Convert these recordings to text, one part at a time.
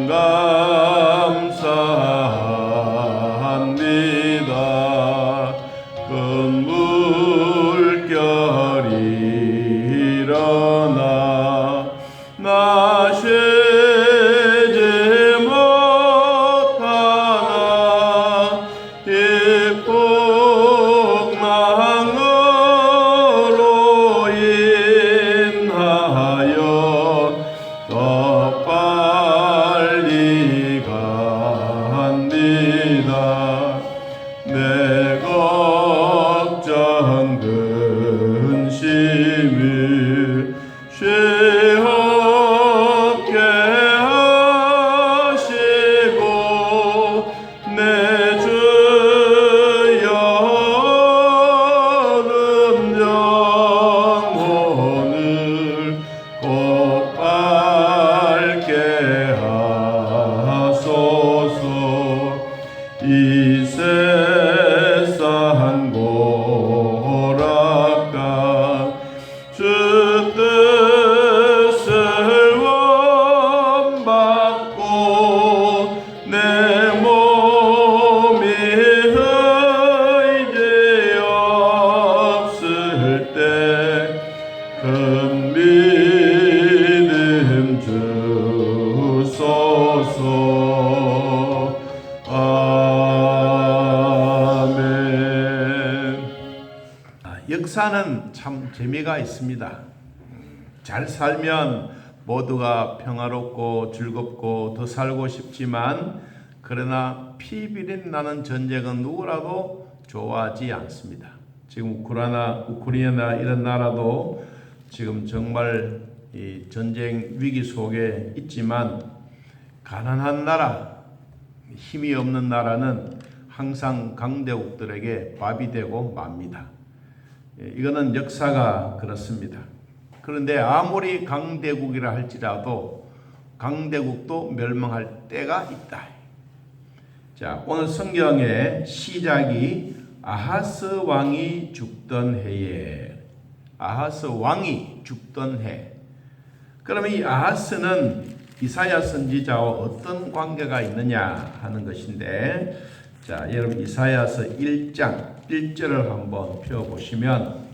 감사합니다. 큰 물결이 일어나 나 쉬지 못하나 이 풍랑으로 인하여 더 빨리 갑니다. 내 걱정 근심을 쉬었게 하시고 내 주여는 영혼을 곧 밝게 하소서. 이 세상 고락한 주 뜻을 원받고 내 몸이 의지 없을 때 큰 믿음 주소서. 역사는 참 재미가 있습니다. 잘 살면 모두가 평화롭고 즐겁고 더 살고 싶지만 그러나 피비린 나는 전쟁은 누구라도 좋아하지 않습니다. 지금 우크라이나 이런 나라도 지금 정말 이 전쟁 위기 속에 있지만 가난한 나라, 힘이 없는 나라는 항상 강대국들에게 밥이 되고 맙니다. 이거는 역사가 그렇습니다. 그런데 아무리 강대국이라 할지라도 강대국도 멸망할 때가 있다. 자, 오늘 성경의 시작이 아하스 왕이 죽던 해에, 아하스 왕이 죽던 해. 그러면 이 아하스는 이사야 선지자와 어떤 관계가 있느냐 하는 것인데, 자, 여러분 이사야서 1장 1절을 한번 펴보시면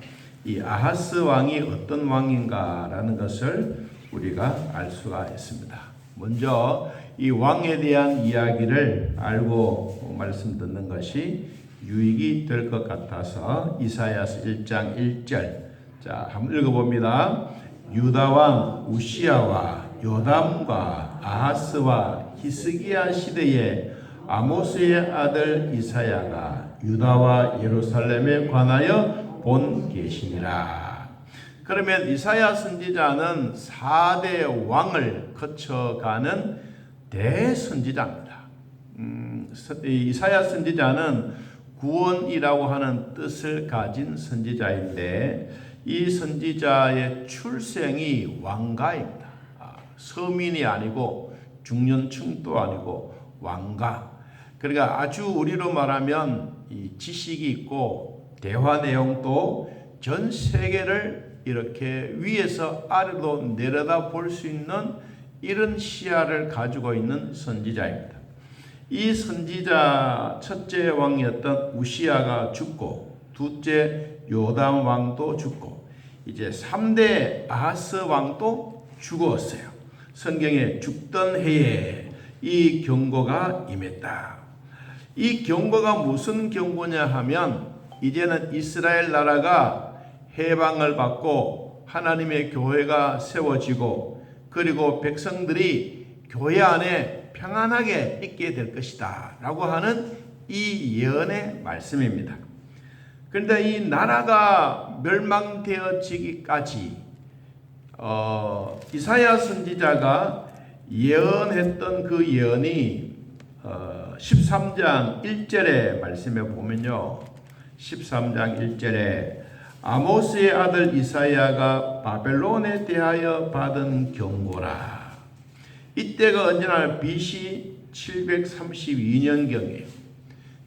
이 아하스 왕이 어떤 왕인가라는 것을 우리가 알 수가 있습니다. 먼저 이 왕에 대한 이야기를 알고 말씀 듣는 것이 유익이 될 것 같아서 이사야서 1장 1절, 자, 한번 읽어봅니다. 유다 왕 우시야와 요담과 아하스와 히스기야 시대에 아모스의 아들 이사야가 유다와 예루살렘에 관하여 본 계시니라. 그러면 이사야 선지자는 4대 왕을 거쳐가는 대선지자입니다. 이사야 선지자는 구원이라고 하는 뜻을 가진 선지자인데 이 선지자의 출생이 왕가입니다. 서민이 아니고 중년층도 아니고 왕가. 그러니까 아주 우리로 말하면 이 지식이 있고 대화 내용도 전 세계를 이렇게 위에서 아래로 내려다 볼 수 있는 이런 시야를 가지고 있는 선지자입니다. 이 선지자 첫째 왕이었던 우시야가 죽고 둘째 요담 왕도 죽고 이제 3대 아하스 왕도 죽었어요. 성경에 죽던 해에 이 경고가 임했다. 이 경고가 무슨 경고냐 하면 이제는 이스라엘 나라가 해방을 받고 하나님의 교회가 세워지고 그리고 백성들이 교회 안에 평안하게 있게 될 것이다 라고 하는 이 예언의 말씀입니다. 그런데 이 나라가 멸망되어지기까지 이사야 선지자가 예언했던 그 예언이 13장 1절의 말씀에 보면요. 13장 1절에 아모스의 아들 이사야가 바벨론에 대하여 받은 경고라. 이때가 언제나 BC 732년경이에요.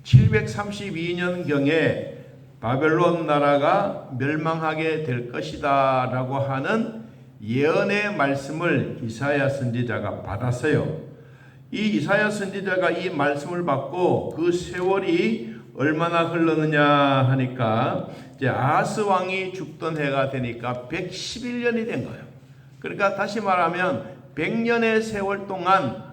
732년경에 바벨론 나라가 멸망하게 될 것이다 라고 하는 예언의 말씀을 이사야 선지자가 받았어요. 이 이사야 선지자가 이 말씀을 받고 그 세월이 얼마나 흘렀느냐 하니까 이제 아하스 왕이 죽던 해가 되니까 111년이 된 거예요. 그러니까 다시 말하면 100년의 세월 동안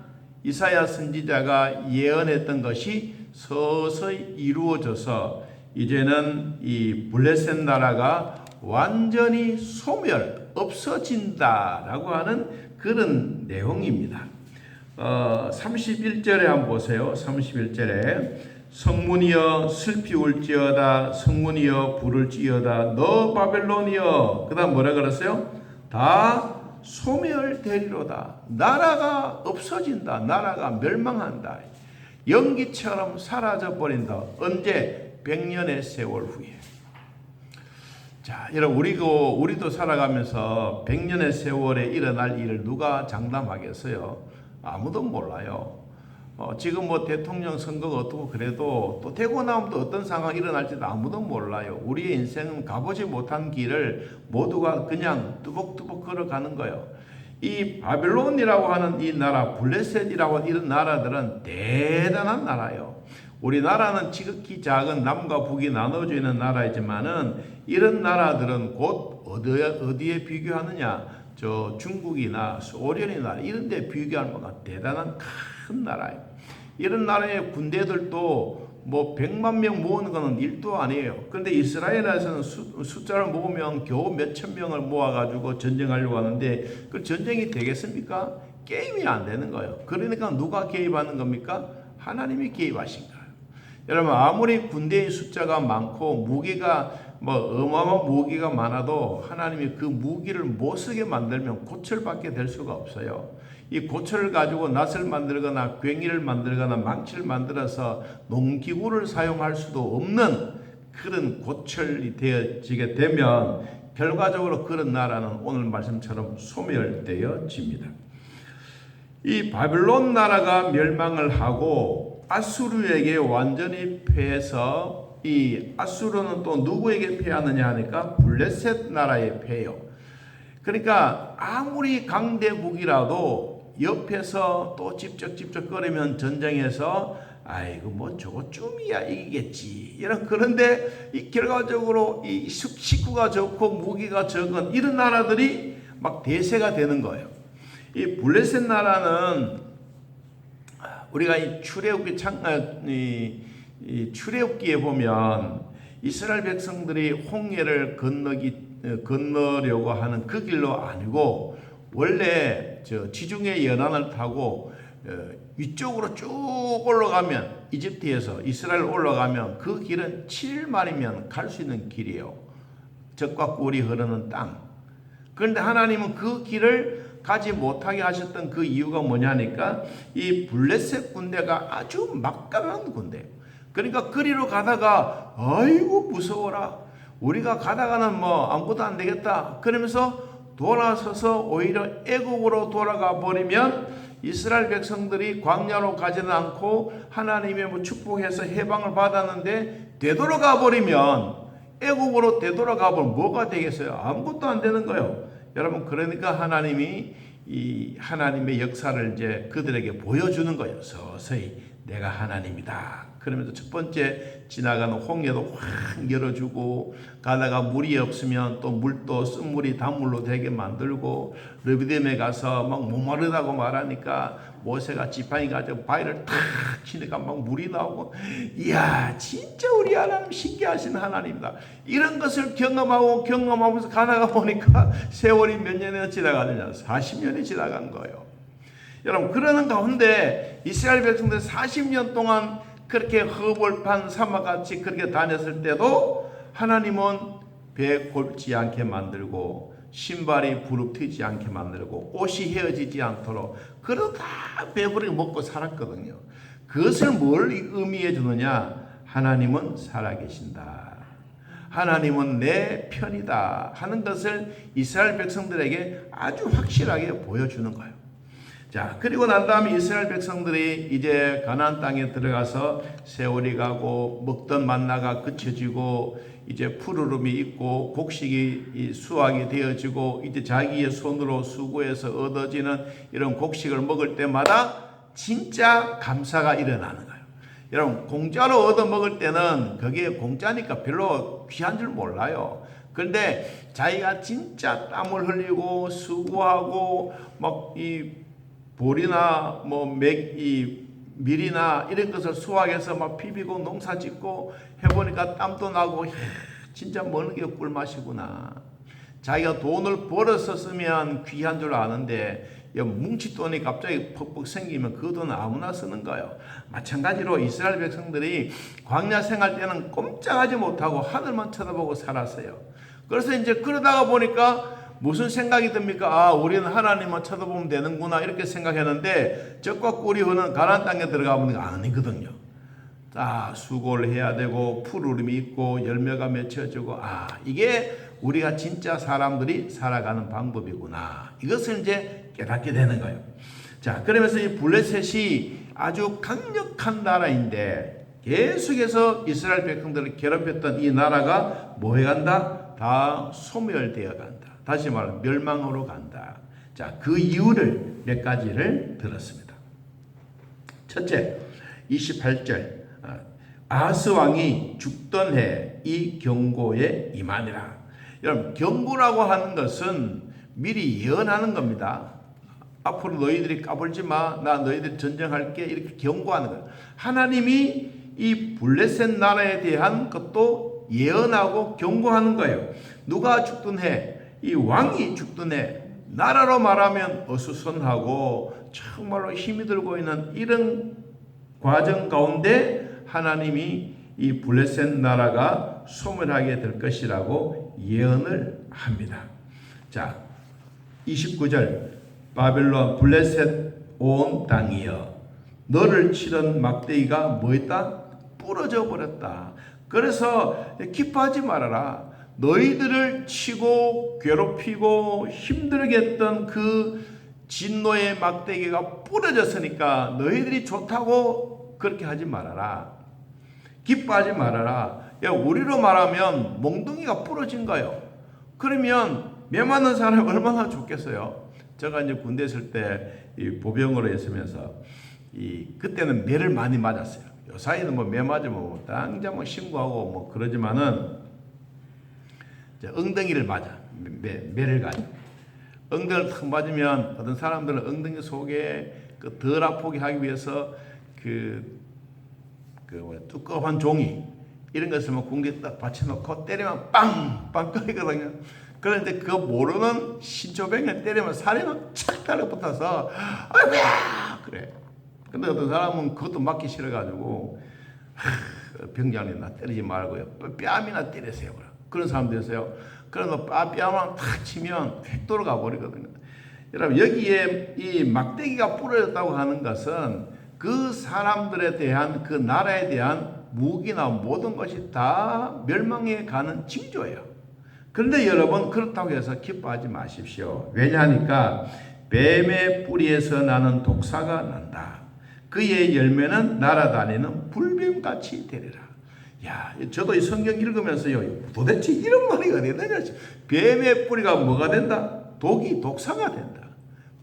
이사야 선지자가 예언했던 것이 서서히 이루어져서 이제는 이 블레셋 나라가 완전히 소멸, 없어진다라고 하는 그런 내용입니다. 31절에 한번 보세요. 31절에 성문이여 슬피 울지어다, 성문이여 부를지어다, 너 바벨론이여. 그 다음 뭐라 그랬어요? 다 소멸되리로다. 나라가 없어진다. 나라가 멸망한다. 연기처럼 사라져버린다. 언제? 100년의 세월 후에. 자, 여러분 우리도 살아가면서 100년의 세월에 일어날 일을 누가 장담하겠어요? 아무도 몰라요. 지금 뭐 대통령 선거가 어떻고 그래도 또 되고 나면 또 어떤 상황이 일어날지도 아무도 몰라요. 우리의 인생은 가보지 못한 길을 모두가 그냥 뚜벅뚜벅 걸어가는 거예요. 이 바벨론이라고 하는 이 나라, 블레셋이라고 하는 이런 나라들은 대단한 나라예요. 우리나라는 지극히 작은 남과 북이 나눠져 있는 나라이지만은 이런 나라들은 곧 어디에 비교하느냐? 저 중국이나 소련이나 이런 데 비교할 만한 대단한 큰 나라예요. 이런 나라의 군대들도 뭐 100만 명 모으는 것은 일도 아니에요. 그런데 이스라엘에서는 숫자를 모으면 겨우 몇천 명을 모아가지고 전쟁하려고 하는데 그 전쟁이 되겠습니까? 게임이 안 되는 거예요. 그러니까 누가 개입하는 겁니까? 하나님이 개입하신 거예요. 여러분 아무리 군대의 숫자가 많고 무기가 뭐 어마어마한 무기가 많아도 하나님이 그 무기를 못 쓰게 만들면 고철밖에 될 수가 없어요. 이 고철을 가지고 낫을 만들거나 괭이를 만들거나 망치를 만들어서 농기구를 사용할 수도 없는 그런 고철이 되어지게 되면 결과적으로 그런 나라는 오늘 말씀처럼 소멸되어집니다. 이 바벨론 나라가 멸망을 하고 아수르에게 완전히 패해서 이 아수르는 또 누구에게 패하느냐 하니까 블레셋 나라에 패해요. 그러니까 아무리 강대국이라도 옆에서 또 찝쩍찝쩍거리면 전쟁에서 아이고 뭐 저거쯤이야 이기겠지 이런. 그런데 이 결과적으로 이 식구가 적고 무기가 적은 이런 나라들이 막 대세가 되는 거예요. 이 블레셋 나라는 우리가 이 출애굽기에 보면 이스라엘 백성들이 홍해를 건너려고 하는 그 길로 아니고 원래 저 지중해 연안을 타고 위쪽으로 쭉 올라가면 이집트에서 이스라엘 올라가면 그 길은 7일만이면 갈 수 있는 길이에요. 젖과 꿀이 흐르는 땅. 그런데 하나님은 그 길을 가지 못하게 하셨던 그 이유가 뭐냐니까 이 블레셋 군대가 아주 막강한 군대. 그러니까 그리로 가다가 아이고 무서워라. 우리가 가다가는 뭐 아무것도 안 되겠다. 그러면서 돌아서서 오히려 애국으로 돌아가 버리면 이스라엘 백성들이 광야로 가지는 않고 하나님의 뭐 축복해서 해방을 받았는데 되돌아가 버리면 애국으로 되돌아가 버리면 뭐가 되겠어요? 아무것도 안 되는 거예요. 여러분 그러니까 하나님이 이 하나님의 역사를 이제 그들에게 보여주는 거예요. 서서히 내가 하나님이다. 그러면서 첫 번째 지나가는 홍해도 확 열어주고 가다가 물이 없으면 또 물도 쓴물이 단물로 되게 만들고 르비딤에 가서 막 목마르다고 말하니까 모세가 지팡이 가지고 바위를 탁 치니까 막 물이 나오고 이야 진짜 우리 하나님 신기하신 하나님이다. 이런 것을 경험하면서 가다가 보니까 세월이 몇 년이나 지나가느냐 40년이 지나간 거예요. 여러분 그러는 가운데 이스라엘 백성들 40년 동안 그렇게 허벌판 사막같이 그렇게 다녔을 때도 하나님은 배 곪지 않게 만들고 신발이 부릅뜨지 않게 만들고 옷이 헤어지지 않도록 그러다 배부르게 먹고 살았거든요. 그것을 뭘 의미해 주느냐? 하나님은 살아계신다. 하나님은 내 편이다 하는 것을 이스라엘 백성들에게 아주 확실하게 보여주는 거예요. 자, 그리고 난 다음에 이스라엘 백성들이 이제 가나안 땅에 들어가서 세월이 가고 먹던 만나가 그쳐지고 이제 푸르름이 있고 곡식이 수확이 되어지고 이제 자기의 손으로 수고해서 얻어지는 이런 곡식을 먹을 때마다 진짜 감사가 일어나는 거예요. 여러분 공짜로 얻어먹을 때는 그게 공짜니까 별로 귀한 줄 몰라요. 그런데 자기가 진짜 땀을 흘리고 수고하고 막 이 보리나 이 밀이나 이런 것을 수확해서 막 비비고 농사 짓고 해보니까 땀도 나고 진짜 먹는 게 꿀맛이구나. 자기가 돈을 벌어서 쓰면 귀한 줄 아는데 뭉칫돈이 갑자기 퍽퍽 생기면 그 돈 아무나 쓰는 거예요. 마찬가지로 이스라엘 백성들이 광야 생활 때는 꼼짝하지 못하고 하늘만 쳐다보고 살았어요. 그래서 이제 그러다가 보니까 무슨 생각이 듭니까? 아, 우리는 하나님만 쳐다보면 되는구나 이렇게 생각했는데 적과 꿀이 흐르는 가나안 땅에 들어가면 아니거든요. 다 수고를 해야 되고 푸르름이 있고 열매가 맺혀지고 이게 우리가 진짜 사람들이 살아가는 방법이구나. 이것을 이제 깨닫게 되는 거예요. 자, 그러면서 이 블레셋이 아주 강력한 나라인데 계속해서 이스라엘 백성들을 괴롭혔던 이 나라가 뭐 해간다? 다 소멸되어 간다. 다시 말하면 멸망으로 간다. 자, 그 이유를 몇 가지를 들었습니다. 첫째, 28절. 아하스 왕이 죽던 해 이 경고에 임하니라. 여러분, 경고라고 하는 것은 미리 예언하는 겁니다. 앞으로 너희들이 까불지 마. 나 너희들 전쟁할게. 이렇게 경고하는 거예요. 하나님이 이 블레셋 나라에 대한 것도 예언하고 경고하는 거예요. 누가 죽던 해, 이 왕이 죽던 해, 나라로 말하면 어수선하고 정말로 힘이 들고 있는 이런 과정 가운데 하나님이 이 블레셋 나라가 소멸하게 될 것이라고 예언을 합니다. 자, 29절. 바벨론 블레셋 온 땅이여 너를 치던 막대기가 뭐했다? 부러져 버렸다. 그래서 기뻐하지 말아라. 너희들을 치고 괴롭히고 힘들게 했던 그 진노의 막대기가 부러졌으니까 너희들이 좋다고 그렇게 하지 말아라. 기뻐하지 말아라. 야, 우리로 말하면 몽둥이가 부러진 거예요. 그러면 매 맞는 사람이 얼마나 좋겠어요. 제가 이제 군대 있을 때 이 보병으로 있으면서 그때는 매를 많이 맞았어요. 요사이는 매 맞으면 당장 신고하고 그러지만은 엉덩이를 맞아. 매를 가지고. 엉덩이를 탁 맞으면 어떤 사람들은 엉덩이 속에 덜 아프게 하기 위해서 두꺼운 종이 이런 것을 군기에 딱 받쳐놓고 때리면 빵빵 꺼이거든요. 그런데 그거 모르는 신초병에 때리면 살이 착 달라붙어서 아이고야 그래. 근데 어떤 사람은 그것도 맞기 싫어가지고 병장님 나 때리지 말고요. 뺨이나 때리세요. 그런 사람도 있어요. 그래서 뺨만 탁 치면 휙 돌아가 버리거든요. 여러분 여기에 이 막대기가 부러졌다고 하는 것은 그 사람들에 대한 그 나라에 대한 무기나 모든 것이 다 멸망해 가는 징조예요. 그런데 여러분 그렇다고 해서 기뻐하지 마십시오. 왜냐하니까 뱀의 뿌리에서 나는 독사가 난다. 그의 열매는 날아다니는 불뱀같이 되리라. 야, 저도 이 성경 읽으면서요. 도대체 이런 말이 어디 되냐? 뱀의 뿌리가 뭐가 된다? 독사가 된다.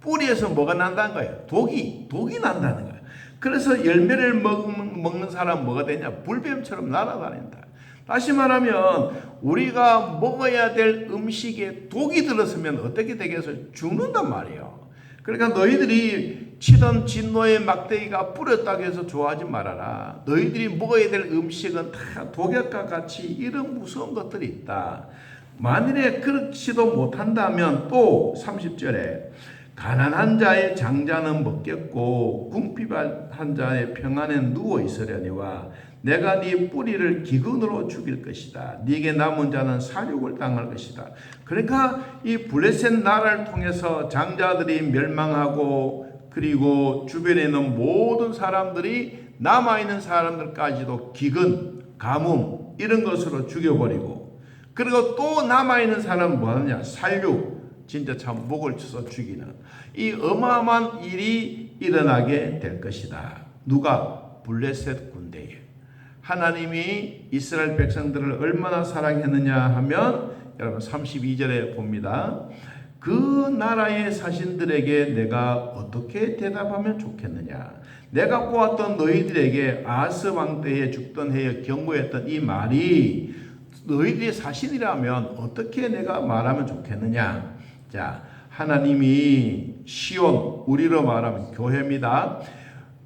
뿌리에서 뭐가 난다는 거예요? 독이 난다는 거예요. 그래서 열매를 먹는 사람 뭐가 되냐? 불뱀처럼 날아다닌다. 다시 말하면 우리가 먹어야 될 음식에 독이 들었으면 어떻게 되겠어요? 죽는단 말이에요. 그러니까 너희들이 치던 진노의 막대기가 뿌렸다고 해서 좋아하지 말아라. 너희들이 먹어야 될 음식은 다 독약과 같이 이런 무서운 것들이 있다. 만일에 그렇지도 못한다면 또 30절에 가난한 자의 장자는 먹겠고 궁핍한 자의 평안에 누워 있으려니와 내가 네 뿌리를 기근으로 죽일 것이다. 네게 남은 자는 사륙을 당할 것이다. 그러니까 이 블레셋 나라를 통해서 장자들이 멸망하고 그리고 주변에 있는 모든 사람들이 남아있는 사람들까지도 기근, 가뭄 이런 것으로 죽여버리고 그리고 또 남아있는 사람은 뭐하느냐? 살육. 진짜 참 목을 쳐서 죽이는 이 어마어마한 일이 일어나게 될 것이다. 누가? 블레셋 군대에. 하나님이 이스라엘 백성들을 얼마나 사랑했느냐 하면 여러분 32절에 봅니다. 그 나라의 사신들에게 내가 어떻게 대답하면 좋겠느냐? 내가 보았던 너희들에게 아스 왕 때에 죽던 해에 경고했던 이 말이 너희들의 사신이라면 어떻게 내가 말하면 좋겠느냐? 자, 하나님이 시온, 우리로 말하면 교회입니다.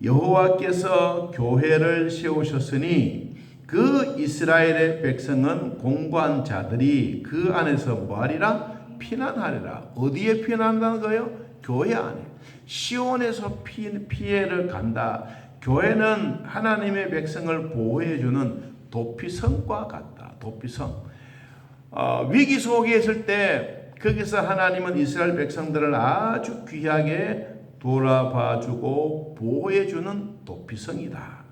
여호와께서 교회를 세우셨으니 그 이스라엘의 백성은 공고한 자들이 그 안에서 뭐하리라? 피난하리라. 어디에 피난한다는 거예요? 교회 안에. 시온에서 피해를 간다. 교회는 하나님의 백성을 보호해주는 도피성과 같다. 도피성. 위기 속에 있을 때 거기서 하나님은 이스라엘 백성들을 아주 귀하게 돌아봐주고 보호해주는 도피성이다.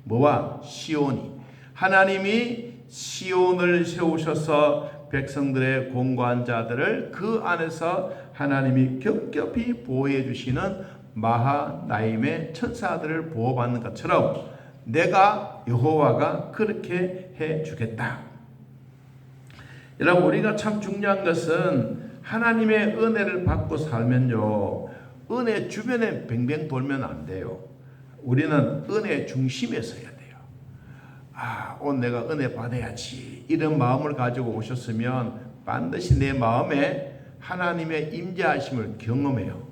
뭐와? 시온이. 하나님이 시온을 세우셔서 백성들의 공고한 자들을 그 안에서 하나님이 겹겹이 보호해 주시는 마하나임의 천사들을 보호받는 것처럼 내가 여호와가 그렇게 해 주겠다. 여러분, 우리가 참 중요한 것은 하나님의 은혜를 받고 살면요, 은혜 주변에 뱅뱅 돌면 안 돼요. 우리는 은혜 중심에 서야 돼요. 오늘 내가 은혜 받아야지, 이런 마음을 가지고 오셨으면 반드시 내 마음에 하나님의 임재하심을 경험해요.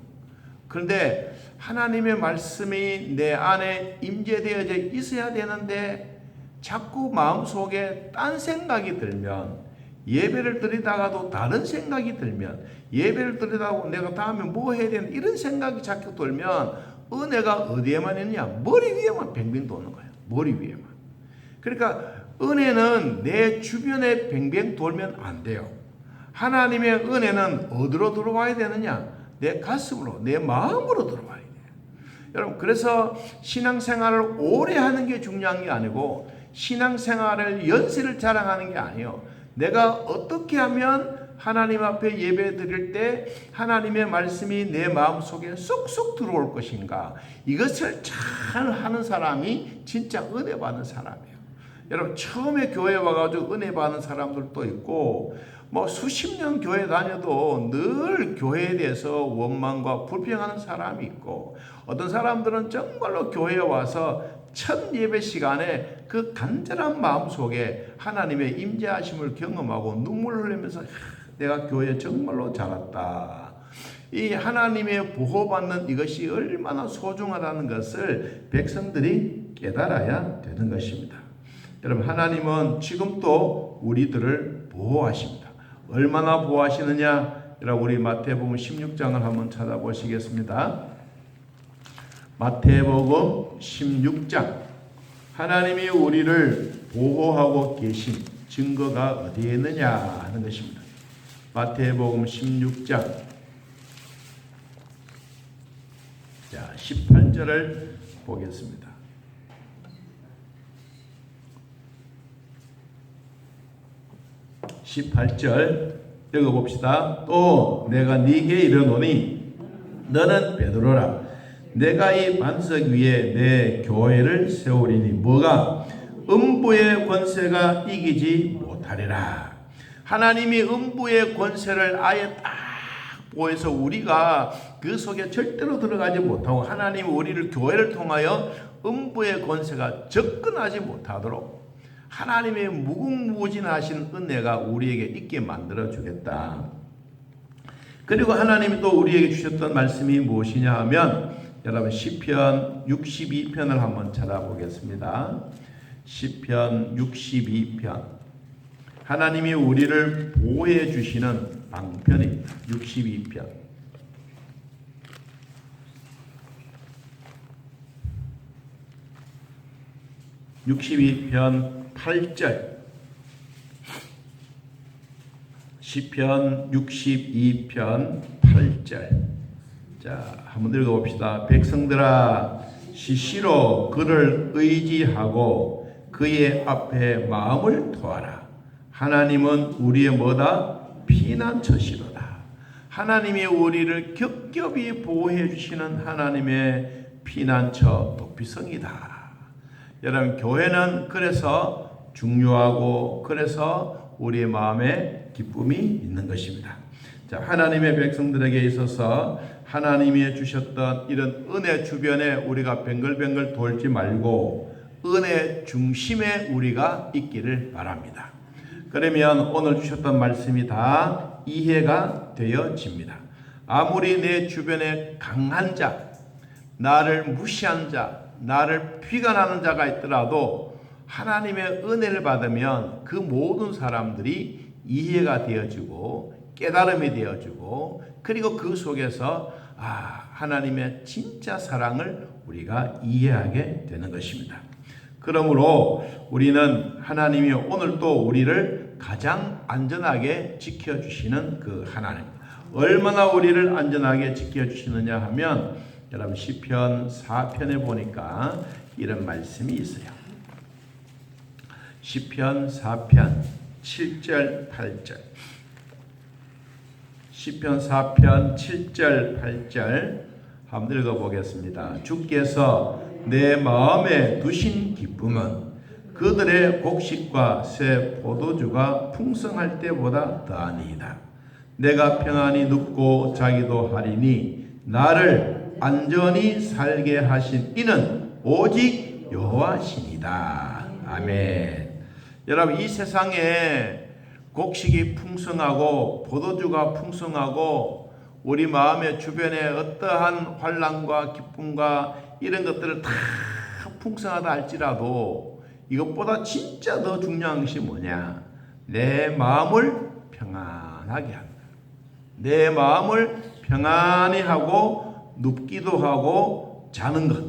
그런데 하나님의 말씀이 내 안에 임재되어져 있어야 되는데 자꾸 마음속에 딴 생각이 들면, 예배를 드리다가도 다른 생각이 들면, 예배를 드리다가 내가 다음에 뭐 해야 되나 이런 생각이 자꾸 들면 은혜가 어디에만 있느냐? 머리 위에만 뱅뱅 도는 거예요. 머리 위에만. 그러니까 은혜는 내 주변에 뱅뱅 돌면 안 돼요. 하나님의 은혜는 어디로 들어와야 되느냐? 내 가슴으로, 내 마음으로 들어와야 돼요. 여러분, 그래서 신앙생활을 오래 하는 게 중요한 게 아니고 신앙생활을 연세를 자랑하는 게 아니에요. 내가 어떻게 하면 하나님 앞에 예배 드릴 때 하나님의 말씀이 내 마음속에 쏙쏙 들어올 것인가? 이것을 잘 하는 사람이 진짜 은혜 받는 사람이에요. 여러분, 처음에 교회 와가지고 은혜 받는 사람들도 있고, 뭐 수십 년 교회 다녀도 늘 교회에 대해서 원망과 불평하는 사람이 있고, 어떤 사람들은 정말로 교회에 와서 첫 예배 시간에 그 간절한 마음 속에 하나님의 임재하심을 경험하고 눈물을 흘리면서 내가 교회에 정말로 잘 왔다. 이 하나님의 보호받는 이것이 얼마나 소중하다는 것을 백성들이 깨달아야 되는 것입니다. 여러분, 하나님은 지금도 우리들을 보호하십니다. 얼마나 보호하시느냐? 여러분, 우리 마태복음 16장을 한번 찾아보시겠습니다. 마태복음 16장. 하나님이 우리를 보호하고 계신 증거가 어디에 있느냐 하는 것입니다. 마태복음 16장. 자, 18절을 보겠습니다. 18절 읽어봅시다. 또 내가 네게 이르노니 너는 베드로라. 내가 이 반석 위에 내 교회를 세우리니 뭐가? 음부의 권세가 이기지 못하리라. 하나님이 음부의 권세를 아예 딱 보여서 우리가 그 속에 절대로 들어가지 못하고, 하나님이 우리를 교회를 통하여 음부의 권세가 접근하지 못하도록 하나님의 무궁무진하신 은혜가 우리에게 있게 만들어 주겠다. 그리고 하나님이 또 우리에게 주셨던 말씀이 무엇이냐 하면, 여러분 시편 62편을 한번 찾아보겠습니다. 시편 62편. 하나님이 우리를 보호해 주시는 방편입니다. 62편. 62편 8절. 시편 62편 8절. 자, 한번 읽어봅시다. 백성들아, 시시로 그를 의지하고 그의 앞에 마음을 토하라. 하나님은 우리의 뭐다? 피난처시로다. 하나님이 우리를 겹겹이 보호해 주시는 하나님의 피난처 도피성이다. 여러분, 교회는 그래서 중요하고 그래서 우리의 마음에 기쁨이 있는 것입니다. 자, 하나님의 백성들에게 있어서 하나님이 주셨던 이런 은혜 주변에 우리가 뱅글뱅글 돌지 말고 은혜 중심에 우리가 있기를 바랍니다. 그러면 오늘 주셨던 말씀이 다 이해가 되어집니다. 아무리 내 주변에 강한 자, 나를 무시한 자, 나를 비관하는 자가 있더라도 하나님의 은혜를 받으면 그 모든 사람들이 이해가 되어지고 깨달음이 되어지고 그리고 그 속에서 하나님의 진짜 사랑을 우리가 이해하게 되는 것입니다. 그러므로 우리는 하나님이 오늘 또 우리를 가장 안전하게 지켜주시는 그 하나님, 얼마나 우리를 안전하게 지켜주시느냐 하면 여러분 시편 4편에 보니까 이런 말씀이 있어요. 시편 4편 7절 8절 시편 4편 7절 8절 한번 읽어보겠습니다. 주께서 내 마음에 두신 기쁨은 그들의 곡식과 새 포도주가 풍성할 때보다 더하니이다. 내가 평안히 눕고 자기도 하리니 나를 안전히 살게 하신 이는 오직 여호와시니이다. 아멘. 여러분 이 세상에 곡식이 풍성하고 포도주가 풍성하고 우리 마음의 주변에 어떠한 환난과 기쁨과 이런 것들을 다 풍성하다 할지라도 이것보다 진짜 더 중요한 것이 뭐냐? 내 마음을 평안하게 한다. 내 마음을 평안히 하고 눕기도 하고 자는 것,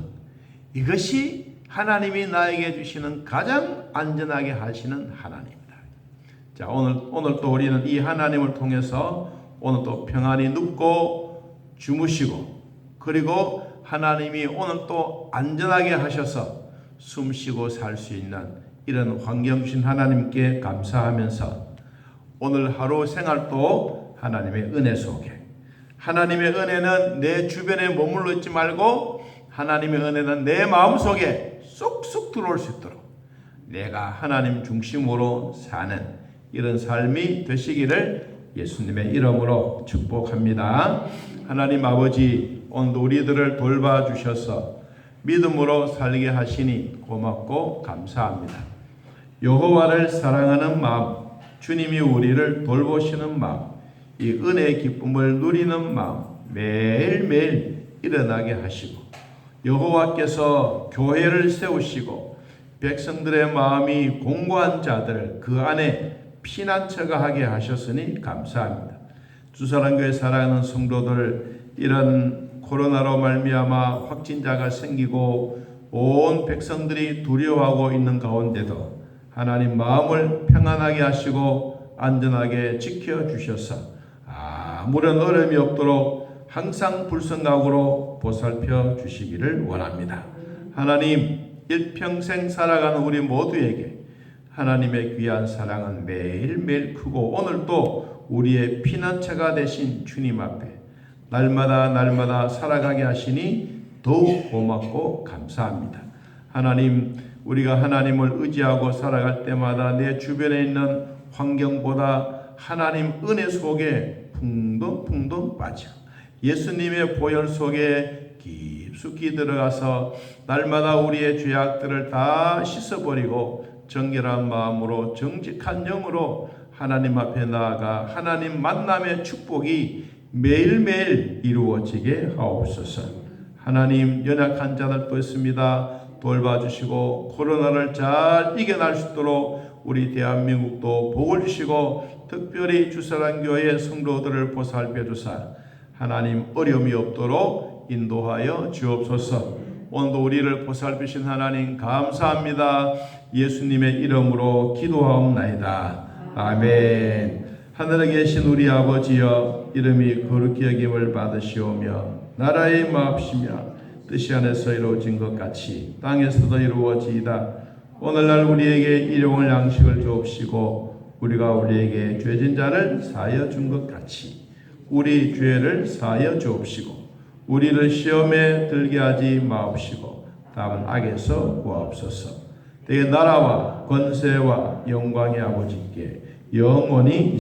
이것이 하나님이 나에게 주시는 가장 안전하게 하시는 하나님입니다. 자, 오늘 또 우리는 이 하나님을 통해서 오늘 또 평안히 눕고 주무시고 그리고 하나님이 오늘 또 안전하게 하셔서 숨쉬고 살 수 있는 이런 환경 주신 하나님께 감사하면서 오늘 하루 생활도 하나님의 은혜 속에, 하나님의 은혜는 내 주변에 머물러 있지 말고 하나님의 은혜는 내 마음속에 쏙쏙 들어올 수 있도록 내가 하나님 중심으로 사는 이런 삶이 되시기를 예수님의 이름으로 축복합니다. 하나님 아버지, 오늘 우리들을 돌봐주셔서 믿음으로 살게 하시니 고맙고 감사합니다. 여호와를 사랑하는 마음, 주님이 우리를 돌보시는 마음, 이 은혜의 기쁨을 누리는 마음 매일매일 일어나게 하시고 여호와께서 교회를 세우시고 백성들의 마음이 공고한 자들을 그 안에 피난처가 하게 하셨으니 감사합니다. 주사랑교회 사랑하는 성도들, 이런 코로나로 말미암아 확진자가 생기고 온 백성들이 두려워하고 있는 가운데도 하나님 마음을 평안하게 하시고 안전하게 지켜주셔서 아무런 어려움이 없도록 항상 불성각으로 보살펴 주시기를 원합니다. 하나님, 일평생 살아가는 우리 모두에게 하나님의 귀한 사랑은 매일매일 크고 오늘도 우리의 피난처가 되신 주님 앞에 날마다 살아가게 하시니 더욱 고맙고 감사합니다. 하나님, 우리가 하나님을 의지하고 살아갈 때마다 내 주변에 있는 환경보다 하나님 은혜 속에 풍덩풍덩 빠져 예수님의 보혈 속에 깊숙이 들어가서 날마다 우리의 죄악들을 다 씻어버리고 정결한 마음으로 정직한 영으로 하나님 앞에 나아가 하나님 만남의 축복이 매일매일 이루어지게 하옵소서. 하나님, 연약한 자들 또 있습니다. 돌봐주시고 코로나를 잘 이겨낼 수 있도록 우리 대한민국도 복을 주시고 특별히 주사랑교회 성도들을 보살펴 주사 하나님 어려움이 없도록 인도하여 주옵소서. 오늘도 우리를 보살피신 하나님 감사합니다. 예수님의 이름으로 기도하옵나이다. 아멘. 하늘에 계신 우리 아버지여, 이름이 거룩히 여김을 받으시오며 나라의 마옵시며 뜻이 안에서 이루어진 것 같이 땅에서도 이루어지이다. 오늘날 우리에게 일용할 양식을 주옵시고 우리가 우리에게 죄진 자를 사하여 준 것 같이 우리 죄를 사하여 주옵시고 우리를 시험에 들게 하지 마옵시고 다만 악에서 구하옵소서. 대개 나라와 권세와 영광의 아버지께 영원히